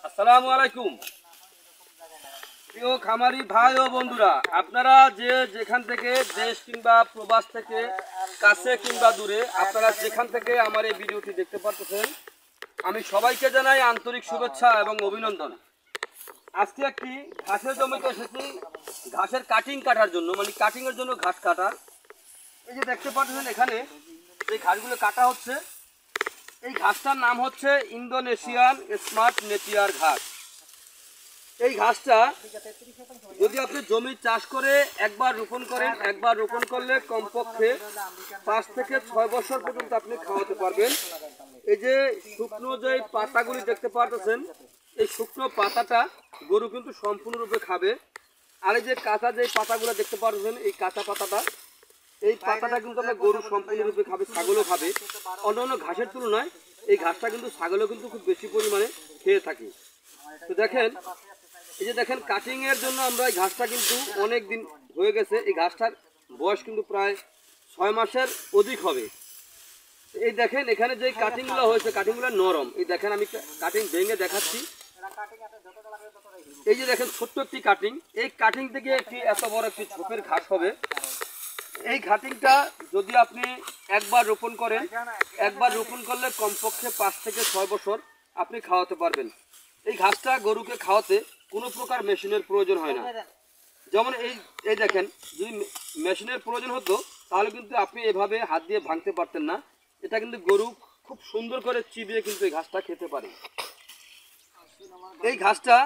আসসালামু আলাইকুম প্রিয় খামারি ভাই ও বন্ধুরা, আপনারা যে যেখান থেকে দেশ কিংবা প্রবাস থেকে কাছে কিংবা দূরে আপনারা যেখান থেকে আমার এই ভিডিওটি দেখতে পাচ্ছেন, আমি সবাইকে জানাই আন্তরিক শুভেচ্ছা এবং অভিনন্দন। আজকে একটি ঘাসের জমিতে এসেছি ঘাসের কাটিং কাটার জন্য, মানে কাটিংয়ের জন্য ঘাস কাটার। এই যে দেখতে পাচ্ছেন এখানে যে ঘাসগুলো কাটা হচ্ছে, এই ঘাসটার নাম হচ্ছে ইন্দোনেশিয়ান স্মার্ট নেপিয়ার ঘাস। এই ঘাসটা যদি আপনি জমি চাষ করে একবার রোপণ করেন, একবার রোপণ করলে কমপক্ষে 5 থেকে 6 বছর পর্যন্ত আপনি খাওয়াতে পারবেন। এই যে শুকনো যে পাতাগুলি দেখতে পাচ্ছেন, এই শুকনো পাতাটা গরু কিন্তু সম্পূর্ণরূপে খাবে। আর এই যে কাঁচা যে পাতাগুলো দেখতে পাচ্ছেন, এই কাঁচা পাতাটা, এই পাতাটা কিন্তু আমরা গরু সম্পূর্ণরূপে খাবে, ছাগলও খাবে। অন্যান্য ঘাসের তুলনায় এই ঘাসটা কিন্তু ছাগলও কিন্তু খুব বেশি পরিমাণে খেয়ে থাকে। তো দেখেন, এই যে দেখেন কাটিং এর জন্য আমরা এই ঘাসটা কিন্তু অনেক দিন হয়ে গেছে। এই ঘাসটার বয়স কিন্তু প্রায় 6 মাসের অধিক হবে। এই দেখেন এখানে যে কাটিংগুলো হয়েছে, কাটিংগুলো নরম। এই দেখেন আমি কাটিং ভেঙে দেখাচ্ছি। এই যে দেখেন ছোট্ট একটি কাটিং, এই কাটিং থেকে একটি এত বড় একটি ছোপের ঘাস হবে। এই কাটিংটা যদি আপনি একবার রোপণ করেন, একবার রোপণ করলে কমপক্ষে 5 থেকে 6 বছর আপনি খাওয়াতে পারবেন। এই ঘাসটা গরুকে খাওয়াতে কোনো প্রকার মেশিনের প্রয়োজন হয় না। যেমন এই দেখেন, যদি মেশিনের প্রয়োজন হতো তাহলে কিন্তু আপনি এভাবে হাত দিয়ে ভাঙতে পারতেন না। এটা কিন্তু গরু খুব সুন্দর করে চিবিয়ে কিন্তু এই ঘাসটা খেতে পারে। এই ঘাসটা,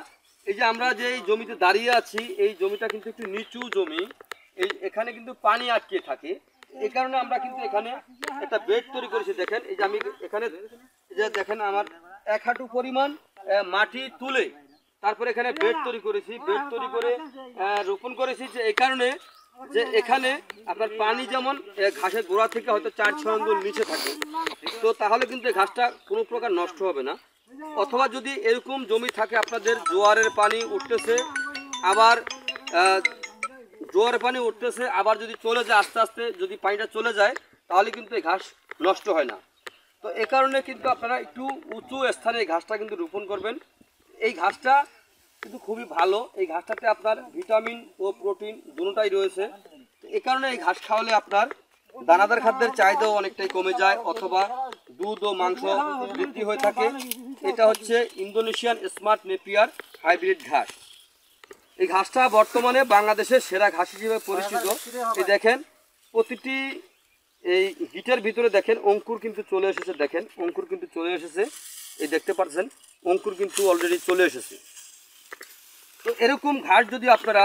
এই যে আমরা যে জমিতে দাঁড়িয়ে আছি, এই জমিটা কিন্তু একটু নিচু জমি। এখানে কিন্তু পানি আটকে থাকে। এই কারণে আমরা কিন্তু এখানে একটা বেড তৈরি করেছি। দেখেন, এই যে আমি এখানে যে দেখেন আমার 1 হাঁটু পরিমাণ মাটি তুলে তারপরে এখানে বেড তৈরি করেছি। বেড তৈরি করে রোপণ করেছি যে এই কারণে যে এখানে আপনার পানি যেমন ঘাসের গোড়া থেকে হয়তো 4-6 আঙ্গুল নিচে থাকে, তো তাহলে কিন্তু ঘাসটা কোনো প্রকার নষ্ট হবে না। অথবা যদি এরকম জমি থাকে আপনাদের জোয়ারের পানি উঠতেছে, আবার জোয়ারের পানি উঠতেছে, আবার যদি চলে যায় আস্তে আস্তে, যদি পানিটা চলে যায় তাহলে কিন্তু এই ঘাস নষ্ট হয় না। তো এ কারণে কিন্তু আপনারা একটু উঁচু স্থানে এই ঘাসটা কিন্তু রোপণ করবেন। এই ঘাসটা কিন্তু খুবই ভালো। এই ঘাসটাতে আপনার ভিটামিন ও প্রোটিন দুটোটাই রয়েছে। তো এ কারণে এই ঘাস খাওয়ালে আপনার দানাদার খাদ্যের চাহিদাও অনেকটাই কমে যায়, অথবা দুধ ও মাংস বৃদ্ধি হয়ে থাকে। এটা হচ্ছে ইন্দোনেশিয়ান স্মার্ট নেপিয়ার হাইব্রিড ঘাস। এই ঘাসটা বর্তমানে বাংলাদেশের সেরা ঘাস হিসেবে পরিচিত। এই দেখেন প্রতিটি এই গিটের ভিতরে দেখেন অঙ্কুর কিন্তু চলে এসেছে। দেখেন অঙ্কুর কিন্তু চলে এসেছে, এই দেখতে পাচ্ছেন অঙ্কুর কিন্তু অলরেডি চলে এসেছে। তো এরকম ঘাস যদি আপনারা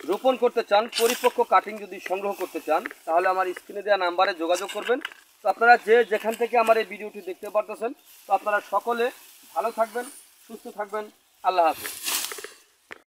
রোপণ করতে চান, পরিপক্ক কাটিং যদি সংগ্রহ করতে চান, তাহলে আমার স্ক্রিনে দেওয়া নাম্বারে যোগাযোগ করবেন। তো আপনারা যে যেখান থেকে আমার এই ভিডিওটি দেখতে পারতেছেন, তো আপনারা সকলে ভালো থাকবেন, সুস্থ থাকবেন। আল্লাহ হাফেজ।